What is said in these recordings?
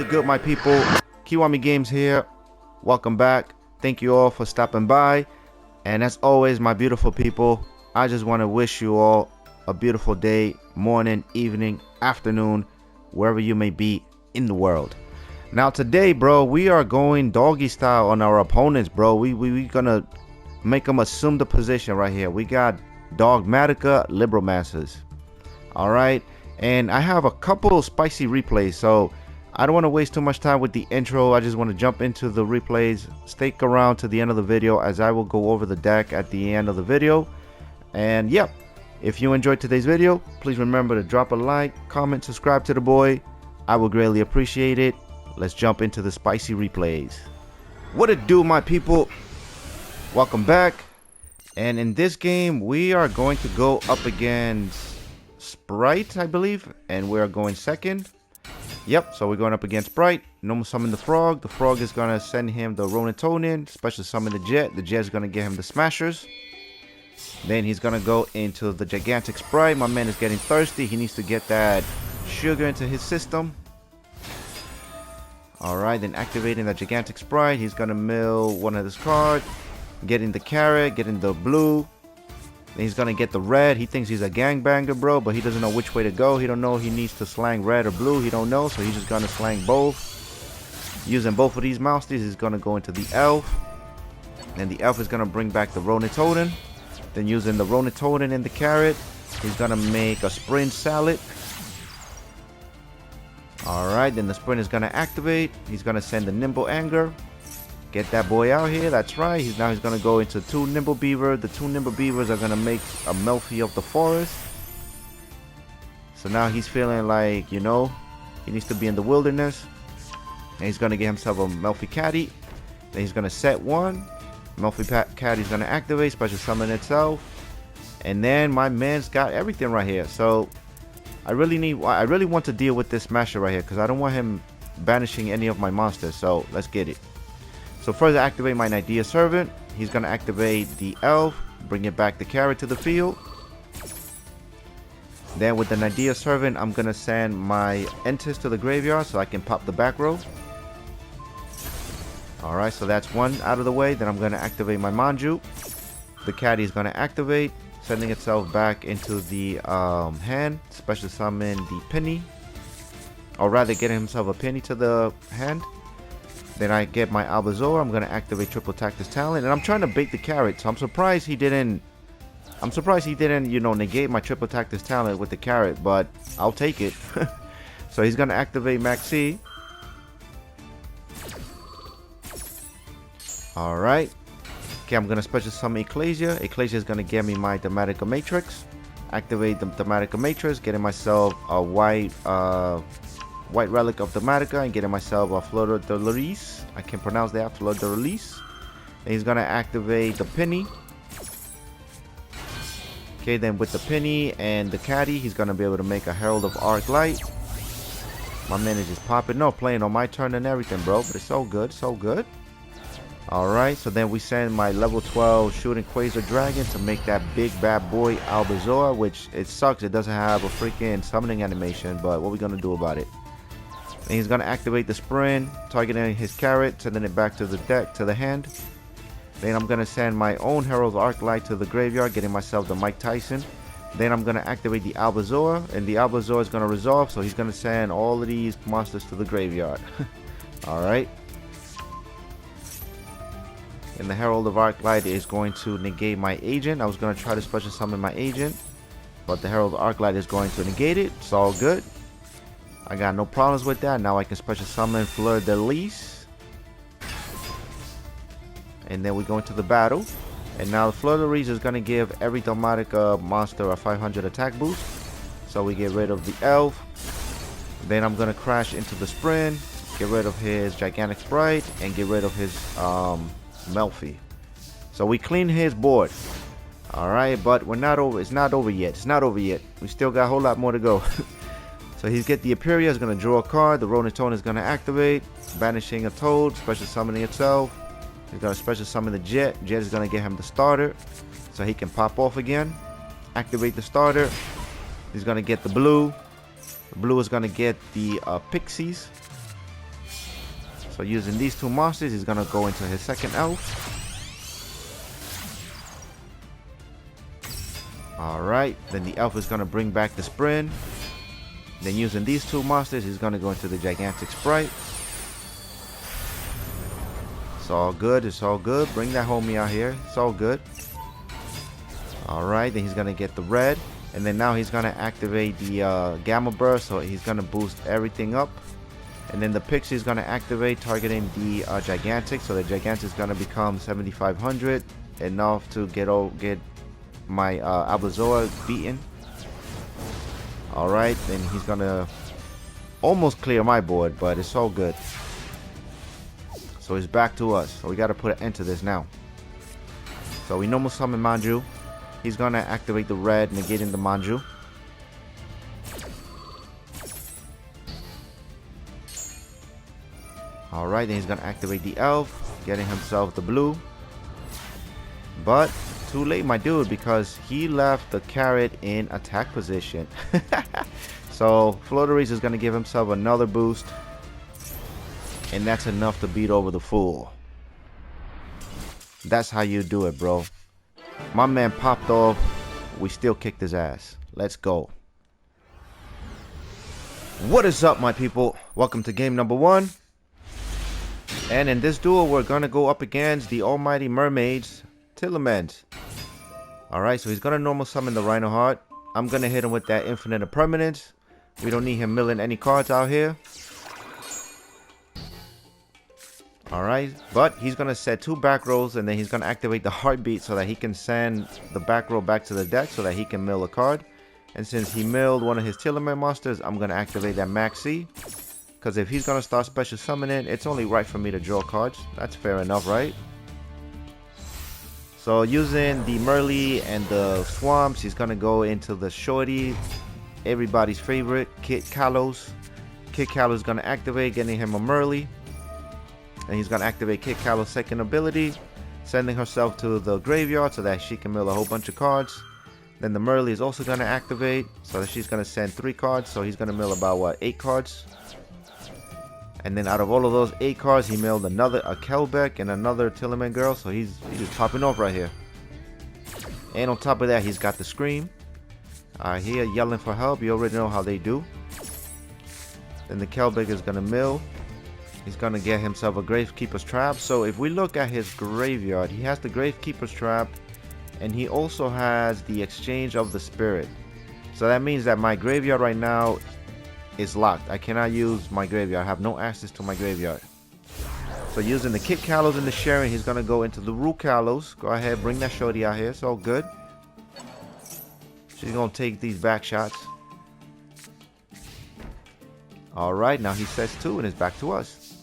good, my people? Kiwami Games here. Welcome back. Thank you all for stopping by. And as always, my beautiful people, I just want to wish you all a beautiful day, morning, evening, afternoon, wherever you may be in the world. Now today, bro, we are going doggy style on our opponents, bro. We gonna make them assume the position right here. We got Dogmatika Libromancers. All right. And I have a couple spicy replays, so I don't want to waste too much time with the intro. I just want to jump into the replays. Stick around to the end of the video as I will go over the deck at the end of the video. And yep, if you enjoyed today's video, please remember to drop a like, comment, subscribe to the boy. I will greatly appreciate it. Let's jump into the spicy replays. What it do, my people? Welcome back. And in this game, we are going to go up against Spright, I believe, and we're going second. Yep, so we're going up against Spright. Normal summon the frog. The frog is going to send him the Runick, special summon the jet. The jet is going to get him the smashers. Then he's going to go into the gigantic Spright. My man is getting thirsty. He needs to get that sugar into his system. Alright, then activating the gigantic Spright. He's going to mill one of his cards. Getting the carrot, getting the blue. Then he's gonna get the red. He thinks he's a gangbanger, bro, but he doesn't know which way to go. He don't know he needs to slang red or blue. He don't know, so he's just gonna slang both. Using both of these monsters, he's gonna go into the elf. And the elf is gonna bring back the Runick. Then using the Runick and the carrot, he's gonna make a sprint salad. Alright, then the sprint is gonna activate. He's gonna send the nimble anger. Get that boy out here. That's right. He's gonna go into two nimble beaver. The two nimble beavers are gonna make a Melfi of the forest. So now he's feeling like, you know, he needs to be in the wilderness. And he's gonna get himself a Melfi caddy. Then he's gonna set one. Melfi caddy is gonna activate, special summon itself. And then my man's got everything right here. So I really want to deal with this smasher right here because I don't want him banishing any of my monsters. So let's get it. So first I activate my Nidia Servant. He's going to activate the elf, bring it back the carrot to the field. Then with the Nidia Servant, I'm going to send my Entis to the graveyard so I can pop the back row. Alright, so that's one out of the way. Then I'm going to activate my Manju. The caddy is going to activate, sending itself back into the hand. Special summon the penny. Or rather getting himself a penny to the hand. Then I get my Albazor. I'm gonna activate triple tactics talent, and I'm trying to bait the carrot. So I'm surprised he didn't. You know, negate my triple tactics talent with the carrot, but I'll take it. So he's gonna activate Maxi. All right. Okay, I'm gonna special summon Ecclesia. Ecclesia is gonna give me my Dogmatika Matrix. Activate the Dogmatika Matrix, getting myself a white relic of Dogmatika and getting myself a Fleur de Lis. I can pronounce that, Fleur de Lis. And he's gonna activate the penny. Okay, then with the penny and the caddy, he's gonna be able to make a Herald of Arc Light. My man is just popping. No, playing on my turn and everything, bro. But it's so good, so good. Alright, so then we send my level 12 shooting Quasar Dragon to make that big bad boy Albazor, which it sucks. It doesn't have a freaking summoning animation, but what we gonna do about it? And he's going to activate the sprint, targeting his carrot, sending it back to the deck, to the hand. Then I'm going to send my own Herald of Arclight to the graveyard, getting myself the Mike Tyson. Then I'm going to activate the Albazor, and the Albazor is going to resolve, so he's going to send all of these monsters to the graveyard. Alright. And the Herald of Arclight is going to negate my agent. I was going to try to special summon my agent, but the Herald of Arclight is going to negate it. It's all good. I got no problems with that. Now I can special summon Fleur de Lis. And then we go into the battle. And now Fleur de Lis is going to give every Dogmatika monster a 500 attack boost. So we get rid of the elf. Then I'm going to crash into the sprint. Get rid of his gigantic Spright. And get rid of his Melfi. So we clean his board. Alright, but we're not over. It's not over yet. It's not over yet. We still got a whole lot more to go. So he's get the Imperia, is going to draw a card. The Runick is going to activate, banishing a Toad, special summoning itself. He's going to special summon the Jet. Jet is going to get him the starter, so he can pop off again. Activate the starter. He's going to get the blue. The blue is going to get the Pixies. So using these two monsters, he's gonna go into his second elf. Alright, then the elf is gonna bring back the Sprint. Then using these two monsters, he's gonna go into the Gigantic Sprite. It's all good, it's all good. Bring that homie out here, it's all good. Alright, then he's gonna get the red. And then now he's gonna activate the Gamma Burst, so he's gonna boost everything up. And then the Pixie is gonna activate, targeting the Gigantic, so the Gigantic is gonna become 7,500, enough to get my Albazoa beaten. Alright, then he's gonna almost clear my board, but it's all good. So it's back to us, so we gotta put an end to this now. So we normal summon Manju. He's gonna activate the red, negating the Manju. Alright, then he's gonna activate the elf, getting himself the blue. But too late, my dude, because he left the carrot in attack position. So Flooteries is gonna give himself another boost, and that's enough to beat over the fool. That's how you do it, bro. My man popped off, we still kicked his ass. Let's go. What is up, my people? Welcome to game number 1. And in this duel, we're gonna go up against the Almighty Mermaids, Tearlaments. Alright, so he's gonna normal summon the Rhino Heart. I'm gonna hit him with that Infinite Impermanence. We don't need him milling any cards out here. Alright, but he's gonna set 2 back rolls, and then he's gonna activate the Heartbeat so that he can send the back roll back to the deck so that he can mill a card. And since he milled one of his Tearlament monsters, I'm gonna activate that Maxi. Because if he's gonna start special summoning, it's only right for me to draw cards. That's fair enough, right? So using the Merly and the Swamps, he's gonna go into the Shorty, everybody's favorite, Kit Kalos. Kit Kalos is gonna activate, getting him a Merly. And he's gonna activate Kit Kalos' second ability, sending herself to the graveyard so that she can mill a whole bunch of cards. Then the Merly is also gonna activate, so that she's gonna send 3 cards. So he's gonna mill about what, 8 cards. And then out of all of those 8 cards, he milled a Kelbeck and another Tearlament girl. So he's just popping off right here. And on top of that, he's got the Scream. Here yelling for help. You already know how they do. Then the Kelbeck is gonna mill. He's gonna get himself a Gravekeeper's Trap. So if we look at his graveyard, he has the Gravekeeper's Trap, and he also has the Exchange of the Spirit. So that means that my graveyard right now is locked. I cannot use my graveyard. I have no access to my graveyard. So using the Kit Kalos and the Sharon, he's gonna go into the Rue Kalos. Go ahead, bring that Shorty out here. It's all good. She's gonna take these back shots. Alright, now he sets 2 and it's back to us.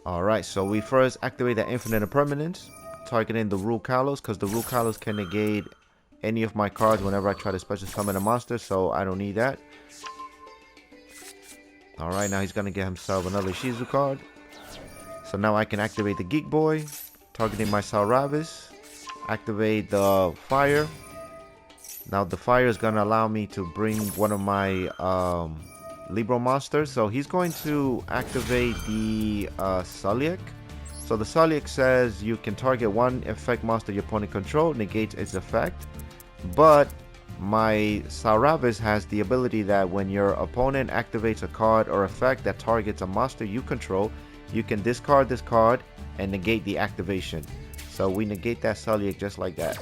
Alright, so we first activate that Infinite Impermanence, targeting the Rue Kalos, because the Rue Kalos can negate any of my cards whenever I try to special summon a monster, so I don't need that. Alright, now he's gonna get himself another Shizu card. So now I can activate the Geek Boy, targeting my Salravis. Activate the Fire. Now the Fire is gonna allow me to bring one of my Libromancers. So he's going to activate the Sulliek. So the Sulliek says you can target one effect monster your opponent controls, negates its effect. But my Salravis has the ability that when your opponent activates a card or effect that targets a monster you control, you can discard this card and negate the activation. So we negate that Sulliek just like that.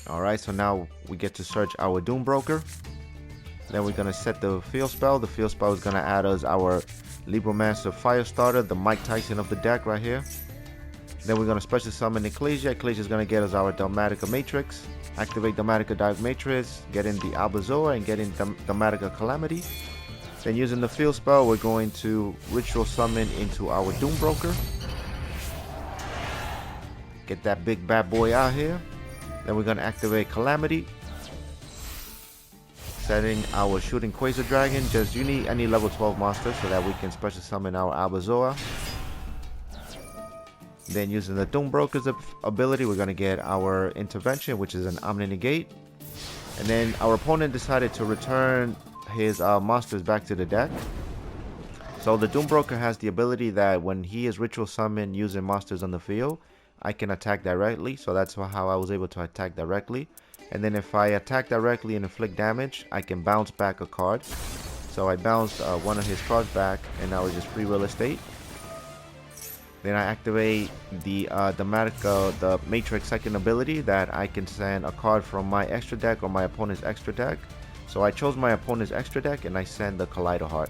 Alright, so now we get to search our Doom Broker. Then we're going to set the field spell. The field spell is going to add us our Libromancer Firestarter, the Mike Tyson of the deck right here. Then we're going to special summon Ecclesia. Ecclesia is going to get us our Dogmatika Matrix. Activate Dogmatika Dogmatrix, get in the Albazoa and get in Dogmatika Calamity. Then using the field spell, we're going to Ritual Summon into our Doom Broker. Get that big bad boy out here. Then we're going to activate Calamity. Setting our Shooting Quasar Dragon. Just you need any level 12 monster so that we can special summon our Albazoa. Then using the Doom Broker's ability, we're going to get our Intervention, which is an Omni Negate. And then our opponent decided to return his monsters back to the deck. So the Doombroker has the ability that when he is ritual summoned using monsters on the field, I can attack directly. So that's how I was able to attack directly. And then if I attack directly and inflict damage, I can bounce back a card. So I bounced one of his cards back, and now it's just free real estate. Then I activate the the Matrix second ability that I can send a card from my extra deck or my opponent's extra deck. So I chose my opponent's extra deck and I send the Collider Heart.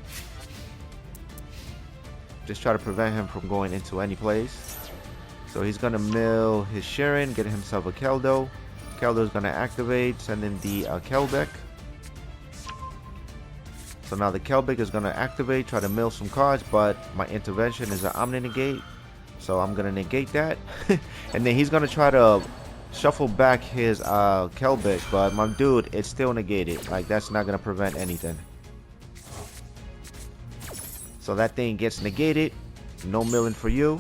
Just try to prevent him from going into any place. So he's gonna mill his Sharon, get himself a Keldo. Keldo is gonna activate, send in the Kelbeck. So now the Kelbeck is gonna activate, try to mill some cards, but my intervention is an Omni Negate. So I'm gonna negate that. And then he's gonna try to shuffle back his Kelbeck, but my dude, it's still negated. Like, that's not gonna prevent anything. So that thing gets negated. No milling for you.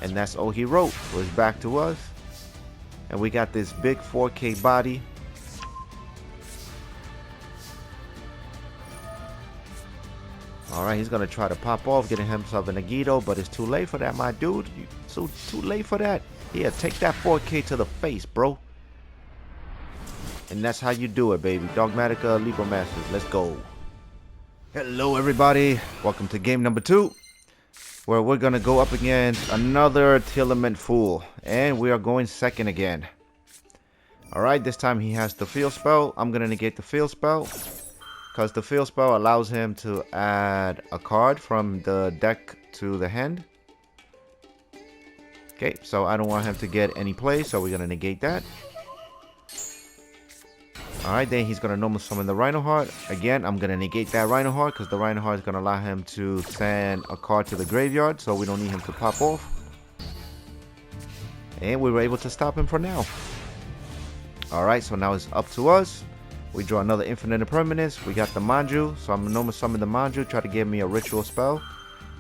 And that's all he wrote. So it's back to us. And we got this big 4K body. Alright, he's gonna try to pop off, getting himself a Nagito, but it's too late for that, my dude. So too late for that. Here, take that 4K to the face, bro. And that's how you do it, baby. Dogmatika Libromancers, let's go. Hello, everybody. Welcome to game number 2, where we're gonna go up against another Tearlaments Fool, and we are going second again. Alright, this time he has the field spell. I'm gonna negate the field spell, because the field spell allows him to add a card from the deck to the hand. Okay, so I don't want him to get any play, so we're gonna negate that. Alright, then he's gonna normal summon the Rhino Heart. Again, I'm gonna negate that Rhino Heart because the Rhino Heart is gonna allow him to send a card to the graveyard, so we don't need him to pop off. And we were able to stop him for now. Alright, so now it's up to us. We draw another Infinite Impermanence. We got the Manju, so I'm gonna normal summon the Manju, try to give me a ritual spell.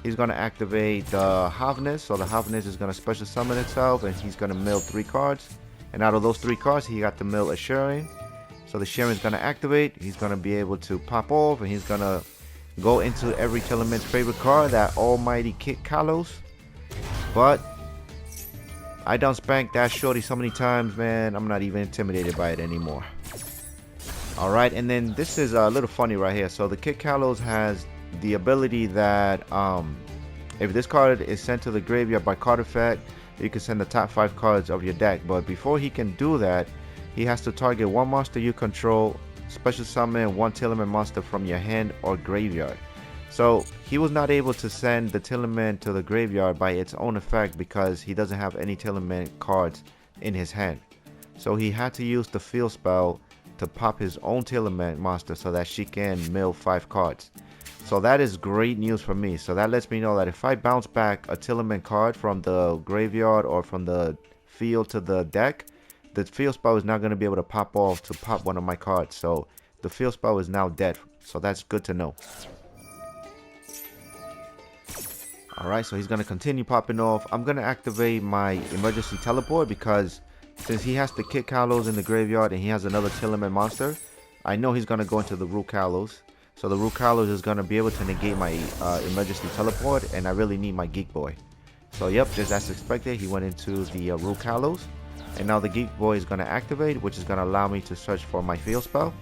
He's gonna activate the Havness, so the Havness is gonna special summon itself, and he's gonna mill 3 cards. And out of those 3 cards, he got to mill a Sharon. So the Sharon is gonna activate. He's gonna be able to pop off, and he's gonna go into every Tearlaments' favorite card, that almighty Kit Kalos. But I done spanked that shorty so many times, man. I'm not even intimidated by it anymore. Alright, and then this is a little funny right here. So the Kit Kalos has the ability that if this card is sent to the graveyard by card effect, you can send the top 5 cards of your deck. But before he can do that, he has to target one monster you control, special summon one Tearlaments monster from your hand or graveyard. So he was not able to send the Tearlaments to the graveyard by its own effect because he doesn't have any Tearlaments cards in his hand. So he had to use the field spell to pop his own Tearlaments monster so that she can mill 5 cards. So that is great news for me. So that lets me know that if I bounce back a Tearlaments card from the graveyard or from the field to the deck, the field spell is not going to be able to pop off to pop one of my cards. So the field spell is now dead. So that's good to know. Alright, so he's going to continue popping off. I'm going to activate my emergency teleport because since he has the Kit Kalos in the graveyard and he has another Tearlaments monster, I know he's going to go into the Root Kalos. So the Root Kalos is going to be able to negate my emergency teleport, and I really need my Geek Boy. So yep, just as expected, he went into the Root Kalos. And now the Geek Boy is going to activate, which is going to allow me to search for my field spell.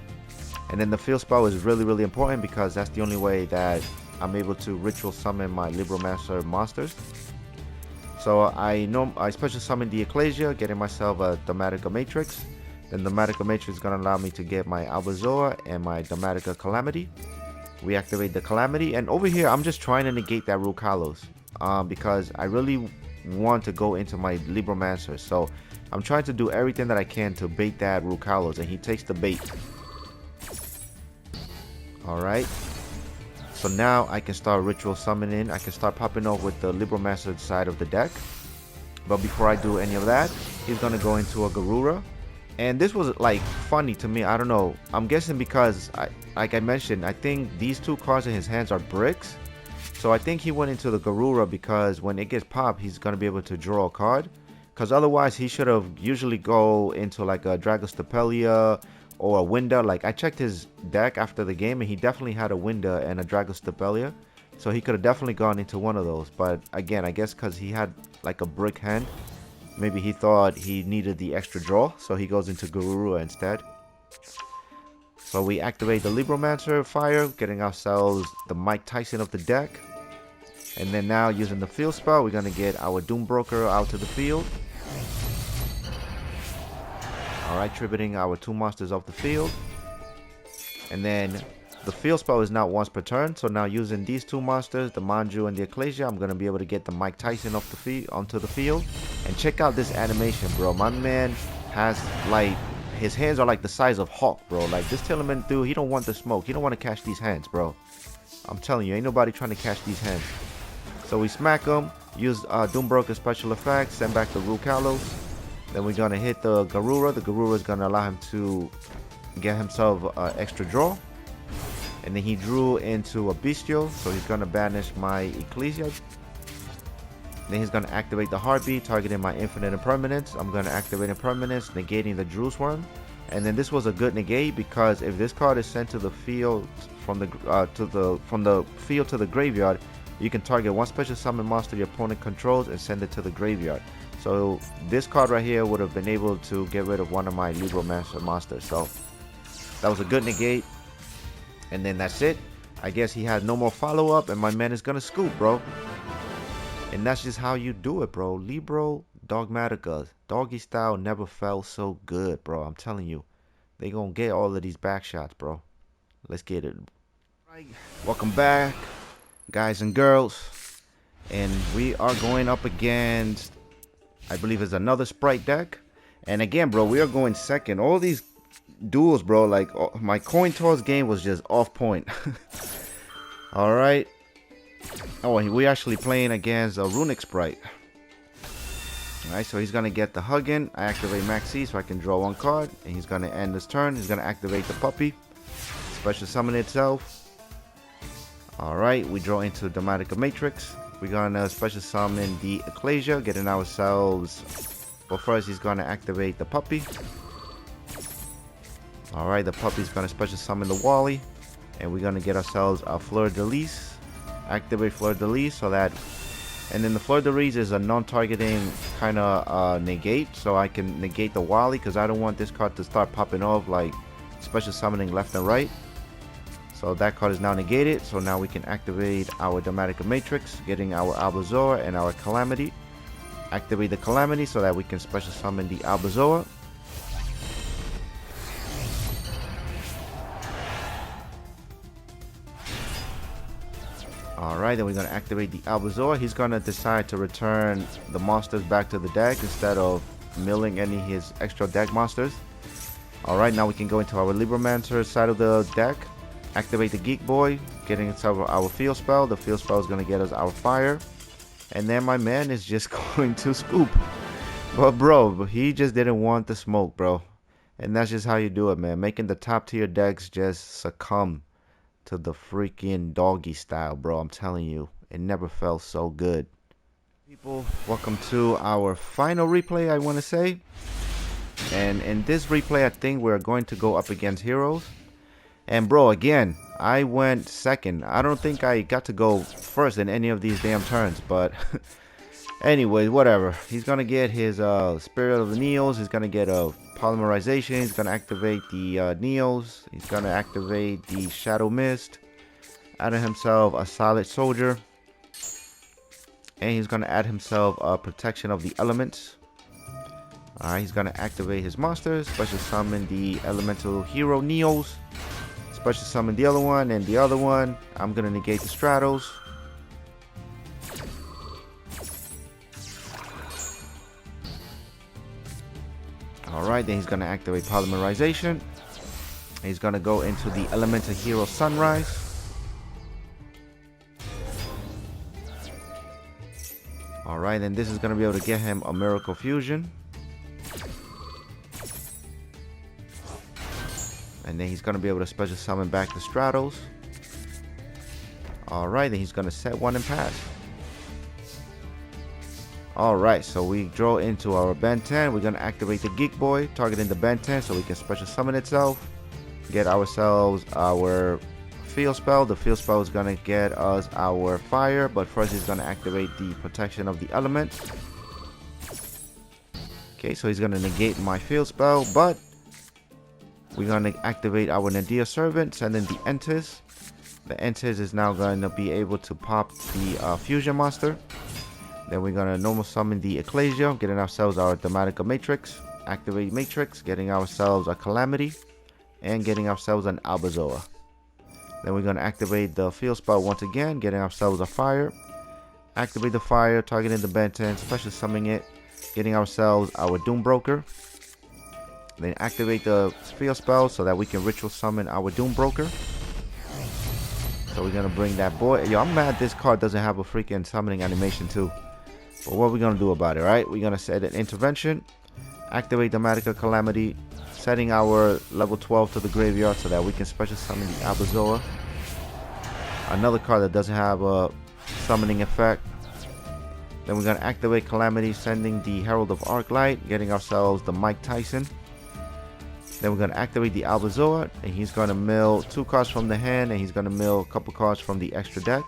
And then the field spell is really important because that's the only way that I'm able to ritual summon my Libromancer monsters. So I special summon the Ecclesia, getting myself a Dogmatika Matrix. Then the Dogmatika Matrix is going to allow me to get my Albazoa and my Dogmatika Calamity. We activate the Calamity, and over here I'm just trying to negate that Root Kalos because I really want to go into my Libromancer. So I'm trying to do everything that I can to bait that Root Kalos, and he takes the bait. Alright. So now I can start ritual summoning. I can start popping off with the Libromancer side of the deck. But before I do any of that, he's going to go into a Garura. And this was like funny to me. I don't know. I'm guessing because, like I mentioned, I think these 2 cards in his hands are bricks. So I think he went into the Garura because when it gets popped, he's going to be able to draw a card. Because otherwise he should have usually go into like a Dragostapelia or a Winder. Like I checked his deck after the game and he definitely had a Winder and a Dragostapelia. So he could have definitely gone into one of those. But again, I guess because he had like a brick hand, maybe he thought he needed the extra draw. So he goes into Garurua instead. So we activate the Libromancer fire, getting ourselves the Mike Tyson of the deck. And then now using the field spell, we're going to get our Doom Broker out to the field. Alright, tributing our 2 monsters off the field. And then the field spell is now once per turn. So now using these 2 monsters, the Manju and the Ecclesia, I'm going to be able to get the Mike Tyson off the field onto the field. And check out this animation, bro. My man has like, his hands are like the size of Hawk, bro. Like this Tearlaments dude, he don't want the smoke. He don't want to catch these hands, bro. I'm telling you, ain't nobody trying to catch these hands. So we smack him, use Doom Broker special effects, send back the Rukalos. Then we're going to hit the Garura. The Garura is going to allow him to get himself extra draw. And then he drew into a Bestial, so he's going to banish my Ecclesia. Then he's going to activate the Heartbeat, targeting my Infinite Impermanence. I'm going to activate Impermanence, negating the Drew Swarm. And then this was a good negate because if this card is sent to the field from the field to the graveyard, you can target one special summon monster your opponent controls and send it to the graveyard. So this card right here would have been able to get rid of one of my Libromancer monsters. So that was a good negate. And then that's it. I guess he had no more follow-up and my man is going to scoop, bro. And that's just how you do it, bro. Libro Dogmatika. Doggy style never felt so good, bro. I'm telling you. They going to get all of these back shots, bro. Let's get it. Right. Welcome back, guys and girls. And we are going up against, I believe it's another Spright deck. And again, bro, we are going second. All these duels, bro, like my coin toss game was just off point. All right. Oh, we actually playing against a Runick Spright. Alright, so he's going to get the Huggin. I activate Maxi so I can draw 1 card. And he's going to end his turn. He's going to activate the Puppy. Special summon itself. Alright, we draw into Dogmatika Matrix. We're going to special summon the Ecclesia, getting ourselves... But first, he's going to activate the Puppy. Alright, the Puppy's going to special summon the Wally. And we're going to get ourselves a Fleur de Lis. Activate Fleur de Lis so that... And then the Fleur de Lis is a non-targeting kind of negate. So I can negate the Wally because I don't want this card to start popping off like special summoning left and right. So that card is now negated. So now we can activate our Dogmatika Matrix, getting our Albazoa and our Calamity. Activate the Calamity so that we can special summon the Albazoa. Alright, then we're going to activate the Albazoa. He's going to decide to return the monsters back to the deck instead of milling any of his extra deck monsters. Alright, now we can go into our Libromancer side of the deck. Activate the Geek Boy, getting inside our field spell. The field spell is going to get us our fire. And then my man is just going to scoop. But bro, he just didn't want the smoke, bro. And that's just how you do it, man. Making the top tier decks just succumb to the freaking doggy style, bro. I'm telling you, it never felt so good. People, welcome to our final replay, I want to say. And in this replay, I think we're going to go up against heroes. And bro, again, I went second. I don't think I got to go first in any of these damn turns, but anyways, whatever. He's gonna get his Spirit of the Neos. He's gonna get a Polymerization. He's gonna activate the Neos. He's gonna activate the Shadow Mist. Add himself a Solid Soldier, and he's gonna add himself a Protection of the Elements. Alright, he's gonna activate his monsters. Special summon the Elemental Hero Neos. Special summon the other one and the other one. I'm gonna negate the Stratos. Alright, then he's gonna activate Polymerization. He's gonna go into the Elemental Hero Sunrise. Alright, then this is gonna be able to get him a Miracle Fusion. And then he's going to be able to special summon back the Stratos. Alright, then he's going to set one and pass. Alright, so we draw into our Ben 10. We're going to activate the Geek Boy, targeting the Ben 10 so we can special summon itself. get ourselves our field spell. The field spell is gonna get us our fire, but first he's gonna activate the protection of the element. Okay, so he's gonna negate my field spell, but we're gonna activate our Nadir Servant, send in the Entis. The Entis is now gonna be able to pop the fusion monster. Then we're gonna normal summon the Ecclesia, getting ourselves our Dogmatika Matrix. Activate Matrix, getting ourselves a Calamity, and getting ourselves an Albazoa. Then we're gonna activate the field spell once again, getting ourselves a fire. Activate the fire, targeting the Benton, special summoning it, getting ourselves our Doom Broker. Then activate the field spell so that we can ritual summon our Doom Broker. So we're gonna bring that boy. Yo, I'm mad this card doesn't have a freaking summoning animation too. But what are we gonna do about it, right? We're gonna set an intervention, activate Dogmatika Calamity, setting our level 12 to the graveyard so that we can special summon the Albazoa. Another card that doesn't have a summoning effect. Then we're gonna activate Calamity, sending the Herald of Arclight, getting ourselves the Mike Tyson. Then we're gonna activate the Albazoa, and he's gonna mill 2 cards from the hand, and he's gonna mill a couple cards from the extra deck.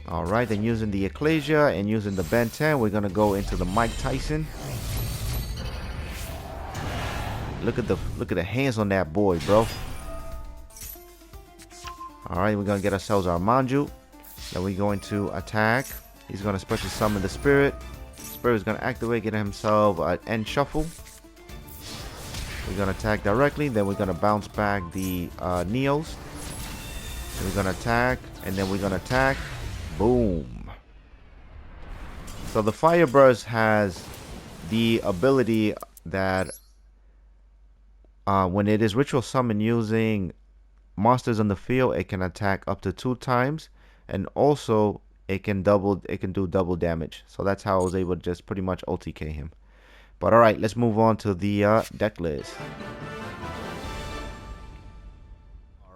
Alright, then using the Ecclesia and using the Ben 10, we're gonna go into the Mike Tyson. Look at the hands on that boy, bro. Alright, we're gonna get ourselves our Manju. Then we're going to attack. He's gonna special summon the Spirit. Spirit is gonna activate, get himself an end shuffle. We're gonna attack directly, then we're gonna bounce back the Neos. Then we're gonna attack, and then we're gonna attack. Boom. So the Fire Burst has the ability that when it is ritual summoned using monsters on the field, it can attack up to 2 times, and also it can do double damage. So that's how I was able to just pretty much OTK him. But alright, let's move on to the deck list.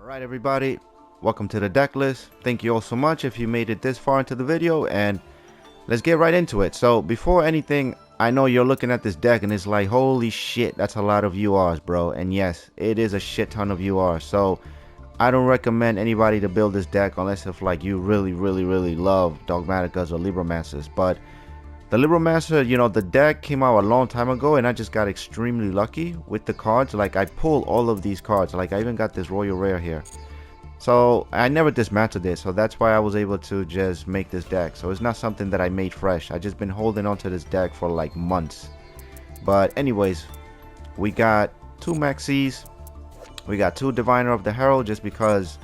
Alright everybody, welcome to the deck list. Thank you all so much if you made it this far into the video, and let's get right into it. So before anything, I know you're looking at this deck and it's like, holy shit, that's a lot of URs, bro. And yes, it is a shit ton of URs. So I don't recommend anybody to build this deck unless if like you really love Dogmatikas or Libromancers. But the Libromancer, you know, the deck came out a long time ago, and I just got extremely lucky with the cards. Like I pulled all of these cards. Like I even got this Royal Rare here. So I never dismantled it, so that's why I was able to just make this deck. So it's not something that I made fresh. I just been holding on to this deck for like months. But anyways, we got 2 Maxis, we got 2 Diviner of the Herald, just because,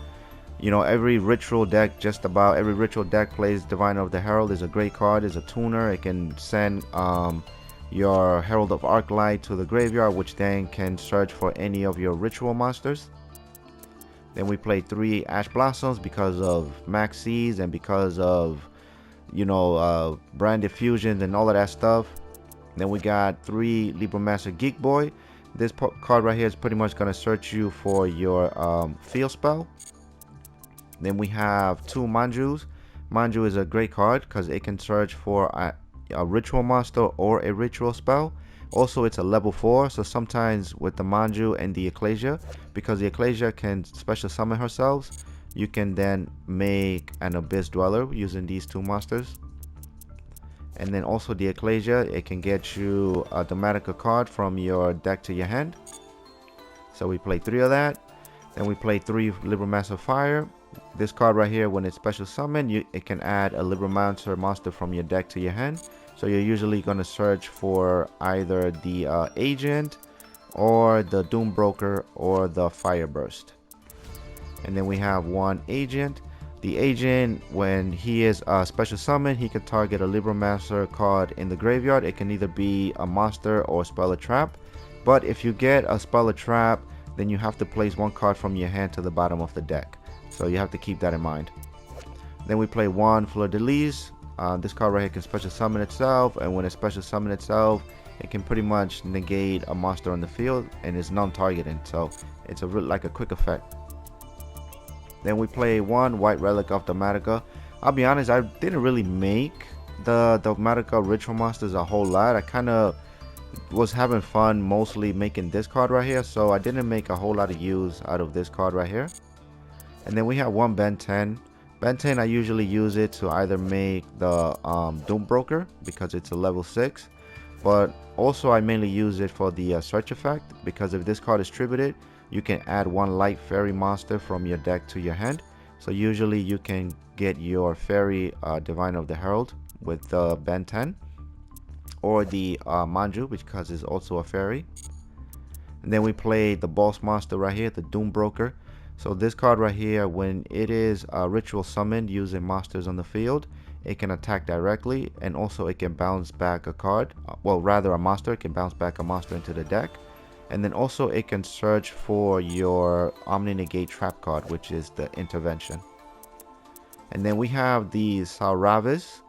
you know, every ritual deck, just about every ritual deck plays Diviner of the Herald. Is a great card, is a tuner. It can send your Herald of Arclight to the graveyard, which then can search for any of your ritual monsters. Then we played 3 Ash Blossoms because of Maxis and because of, you know, branded fusions and all of that stuff. Then we got 3 Libromancer Geek Boy. This card right here is pretty much going to search you for your field spell. Then we have 2 Manjus. Manju is a great card because it can search for a ritual monster or a ritual spell. Also, it's a level 4, so sometimes with the Manju and the Ecclesia, because the Ecclesia can special summon herself, you can then make an Abyss Dweller using these 2 monsters. And then also the Ecclesia, it can get you a Dogmatika card from your deck to your hand. So we play 3 of that. Then we play 3 Libromancer Fire. This card right here, when it's special summoned, it can add a Libromancer monster from your deck to your hand. So you're usually going to search for either the Agent or the Doom Broker or the Fire Burst. And then we have 1 Agent. The Agent, when he is special summoned, he can target a Libromancer card in the graveyard. It can either be a monster or spell a trap. But if you get a spell a trap, then you have to place 1 card from your hand to the bottom of the deck. So you have to keep that in mind. Then we play 1 Fleur de Lis. This card right here can special summon itself, and when it special summon itself, it can pretty much negate a monster on the field and is non-targeting. So it's like a quick effect. Then we play 1 White Relic of Dogmatika. I'll be honest, I didn't really make the Dogmatika ritual monsters a whole lot. I kind of was having fun mostly making this card right here, so I didn't make a whole lot of use out of this card right here. And then we have one Ben 10. Ben 10, I usually use it to either make the Doom Broker because it's a level 6, but also I mainly use it for the search effect, because if this card is tributed, you can add one light fairy monster from your deck to your hand. So usually you can get your fairy Divine of the Herald with the Ben 10, or the Manju, because it's also a fairy. And then we play the boss monster right here, the Doom Broker. So this card right here, when it is ritual summoned using monsters on the field, it can attack directly, and also it can bounce back a card, well rather a monster. It can bounce back a monster into the deck. And then also it can search for your Omni Negate trap card, which is the intervention. And then we have the Salravis.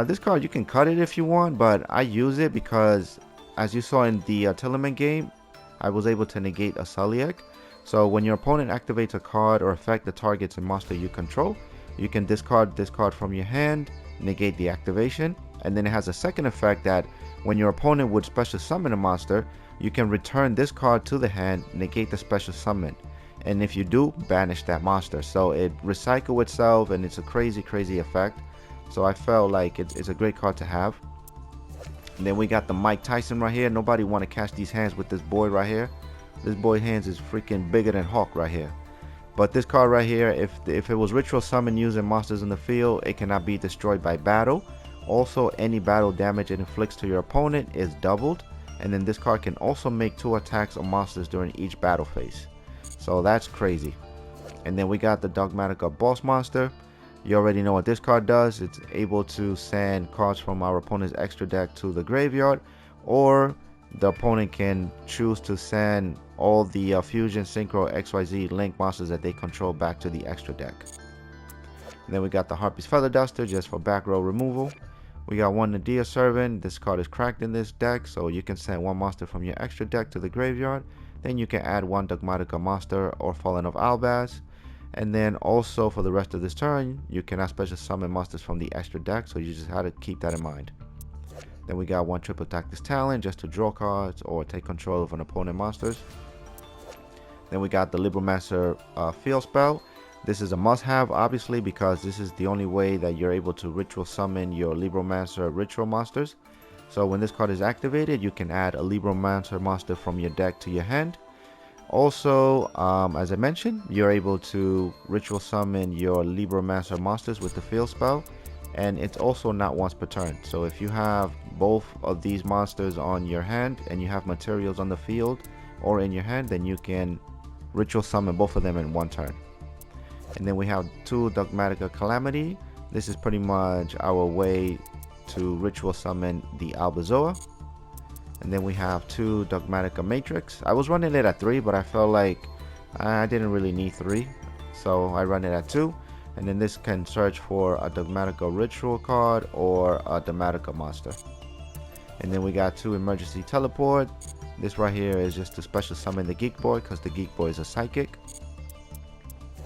This card you can cut it if you want, but I use it because, as you saw in the Tearlaments game, I was able to negate a Saliek. So when your opponent activates a card or effect that targets a monster you control, you can discard this card from your hand, negate the activation, and then it has a second effect that when your opponent would special summon a monster, you can return this card to the hand, negate the special summon, and if you do, banish that monster. So it recycles itself, and it's a crazy effect. So I felt like it's a great card to have. And then we got the Mike Tyson right here. Nobody want to catch these hands with this boy right here. This boy hands is freaking bigger than Hawk right here. But this card right here, if it was ritual summon using monsters in the field, it cannot be destroyed by battle. Also, any battle damage it inflicts to your opponent is doubled. And then this card can also make 2 attacks on monsters during each battle phase. So that's crazy. And then we got the Dogmatika boss monster. You already know what this card does. It's able to send cards from our opponent's extra deck to the graveyard, or the opponent can choose to send all the Fusion, Synchro, XYZ Link monsters that they control back to the extra deck. And then we got the Harpy's Feather Duster just for back row removal. We got one Nadia Servant. This card is cracked in this deck, so you can send one monster from your extra deck to the graveyard. Then you can add one Dogmatika monster or Fallen of Albaz. And then also for the rest of this turn, you cannot special summon monsters from the extra deck, so you just have to keep that in mind. Then we got one Triple Tactics Talent just to draw cards or take control of an opponent monsters. Then we got the Libromancer Field Spell. This is a must-have, obviously, because this is the only way that you're able to ritual summon your Libromancer ritual monsters. So when this card is activated, you can add a Libromancer monster from your deck to your hand. Also, as I mentioned, you're able to ritual summon your Libromancer monsters with the field spell, and it's also not once per turn. So if you have both of these monsters on your hand and you have materials on the field or in your hand, then you can ritual summon both of them in one turn. And then we have 2 Dogmatika Calamity. This is pretty much our way to ritual summon the Albazoa. And then we have 2 Dogmatika Matrix. I was running it at 3, but I felt like I didn't really need 3, so I run it at 2. And then this can search for a Dogmatika Ritual card or a Dogmatika monster. And then we got 2 Emergency Teleport. This right here is just to special summon the Geek Boy, because the Geek Boy is a psychic.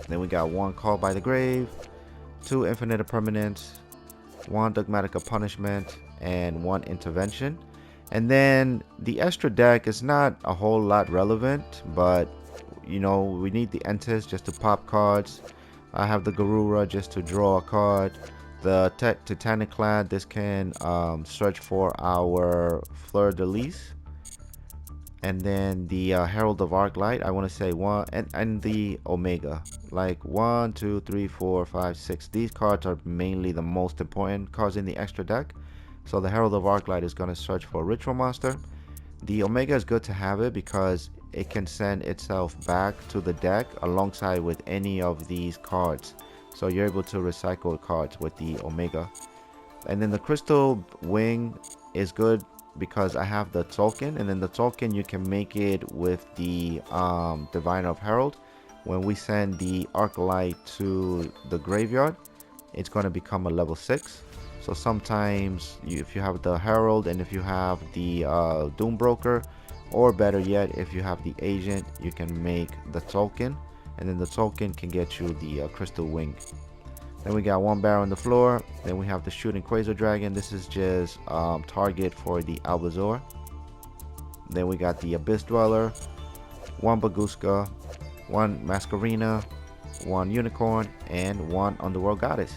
Then we got 1 Call by the Grave, 2 Infinite Permanence, 1 Dogmatika Punishment, and 1 Intervention. And then the extra deck is not a whole lot relevant, but you know, we need the Entis just to pop cards. I have the Garura just to draw a card. The Titanic Clad, this can search for our Fleur de Lis. And then the Herald of Arclight, I want to say 1, and the Omega. Like 1, 2, 3, 4, 5, 6. These cards are mainly the most important cards in the extra deck. So the Herald of Arclight is going to search for a ritual monster. The Omega is good to have it because it can send itself back to the deck alongside with any of these cards. So you're able to recycle cards with the Omega. And then the Crystal Wing is good because I have the token, and then the token you can make it with the Diviner of Herald. When we send the Arclight to the graveyard, it's going to become a level 6. So sometimes if you have the Herald and if you have the Doom Broker, or better yet, if you have the Agent, you can make the token, and then the token can get you the Crystal Wing. Then we got 1 barrel on the floor. Then we have the Shooting Quasar Dragon. This is just target for the Albazoa. Then we got the Abyss Dweller, 1 Baguska, 1 Masquerena, 1 Unicorn, and 1 Underworld Goddess.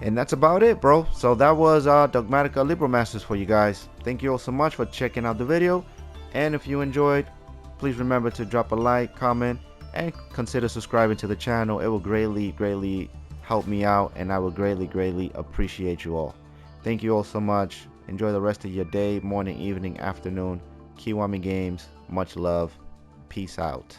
And that's about it, bro. So that was Dogmatika Libromancers for you guys. Thank you all so much for checking out the video. And if you enjoyed, please remember to drop a like, comment, and consider subscribing to the channel. It will greatly help me out, and I will greatly appreciate you all. Thank you all so much. Enjoy the rest of your day, morning, evening, afternoon. Kiwami Games, much love. Peace out.